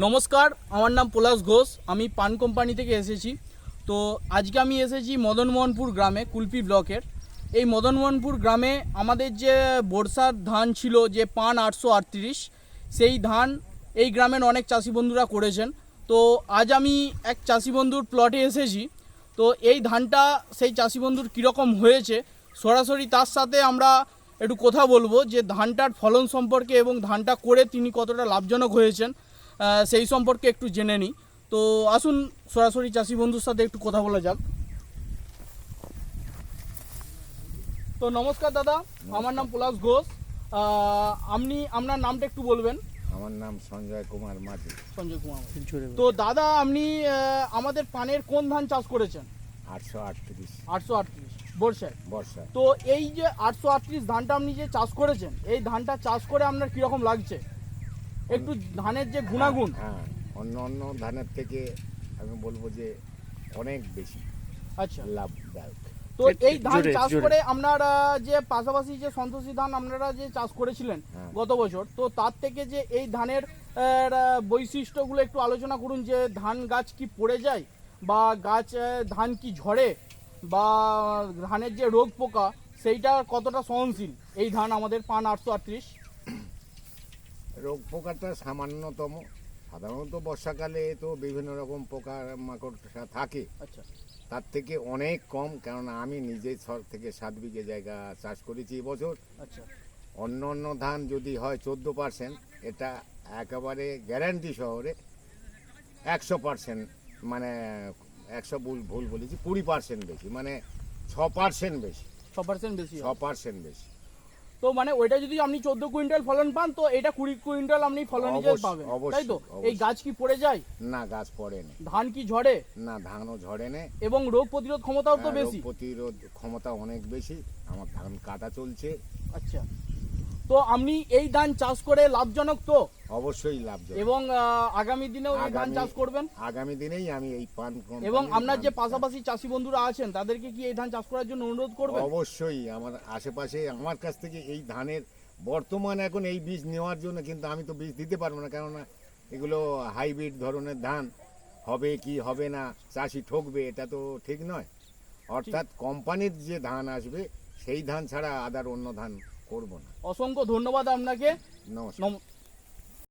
নমস্কার, আমার নাম পলাশ ঘোষ। আমি পান কোম্পানি থেকে এসেছি। তো আজকে আমি এসেছি মদনমোহনপুর গ্রামে, কুলপি ব্লকের। এই মদনমোহনপুর গ্রামে আমাদের যে বর্ষার ধান ছিল, যে পান 838, সেই ধান এই গ্রামের অনেক চাষি বন্ধুরা করেছেন। তো আজ আমি এক চাষি বন্ধুর প্লটে এসেছি। তো এই ধানটা সেই চাষি বন্ধুর কীরকম হয়েছে, সরাসরি তার সাথে আমরা একটু কথা বলবো যে ধানটার ফলন সম্পর্কে এবং ধানটা করে তিনি কতটা লাভজনক হয়েছেন সেই সম্পর্কে একটু জেনে নিই। তো আসুন সরাসরি চাষি বন্ধুর সাথে একটু কথা বলা যাক। তো নমস্কার দাদা, আমার নাম পলাশ ঘোষ। আপনি আপনার নামটা একটু বলবেন। আমার নাম সঞ্জয় কুমার মাঝি। সঞ্জয় কুমার। তো দাদা, আপনি আমাদের পানের কোন ধান চাষ করেছেন? 838 838 বর্ষায়। তো এই যে 838 ধানটা আপনি যে চাষ করেছেন, এই ধানটা চাষ করে আপনার কীরকম লাগছে? একটু ধানের যে গুণাগুণ। হ্যাঁ, অন্য ধানের থেকে আমি বলবো যে অনেক বেশি আচ্ছা, লাভদায়ক। তো এই ধান চাষ করে আপনার যে পাশাপাশি যে সন্তোষী ধান আপনারা যে চাষ করেছিলেন গত বছর, তো তার থেকে যে এই ধানের বৈশিষ্ট্যগুলো একটু আলোচনা করুন। যে ধান গাছ কি পড়ে যায়, বা ধান কি ঝরে, বা ধানের যে রোগ পোকা সেইটা কতটা সহনশীল এই ধান আমাদের পান 838? রোগ পোকাটা সামান্যতম। সাধারণত বর্ষাকালে তো বিভিন্ন রকম পোকা মাকড়সা থাকে। আচ্ছা, তার থেকে অনেক কম, কারণ আমি নিজেই 6 থেকে 7 বিঘে জায়গা চাষ করেছি এবছর। আচ্ছা, অন্য ধান যদি হয় 14%, এটা একেবারে গ্যারান্টি শহরে 100%, মানে 100 ভুল বলেছি, 20% বেশি, মানে 6% বেশি। 6% বেশি। 6% বেশি। তো মানে ওইটা যদি আপনি 14 কুইন্টাল ফলন পান, তো এটা 20 কুইন্টাল আপনি ফলন পাবেন, তাই তো? এই গাছ কি পড়ে যায়? না, গাছ পড়ে না। ধান কি ঝরে? না, ধানও ঝরে না। এবং রোগ প্রতিরোধ ক্ষমতাও তো বেশি। রোগ প্রতিরোধ ক্ষমতা অনেক বেশি। আমার ধান কাটা চলছে। আচ্ছা, তো আপনি এই ধান চাষ করে লাভজনক তো? অবশ্যই লাভজনক। এবং আগামী দিনেও এই ধান চাষ করবেন? আগামী দিনেই আমি এই পান কোম্পানির এবং আপনার যে পাশাপাশি চাষি বন্ধুরা আছেন তাদেরকে কি এই ধান চাষ করার জন্য অনুরোধ করবেন? অবশ্যই। আমার আশেপাশে আমার কাছ থেকে এই ধানের বর্তমান এখন এই বীজ নেওয়ার জন্য, কিন্তু আমি তো বীজ দিতে পারবো না, কেননা এগুলো হাইব্রিড ধরনের ধান। হবে কি হবে না, চাষি ঠকবে, এটা তো ঠিক নয়। অর্থাৎ কোম্পানির যে ধান আসবে সেই ধান ছাড়া আদার অন্য ধান করব না। অসংখ্য ধন্যবাদ আপনাকে। নমস্কার।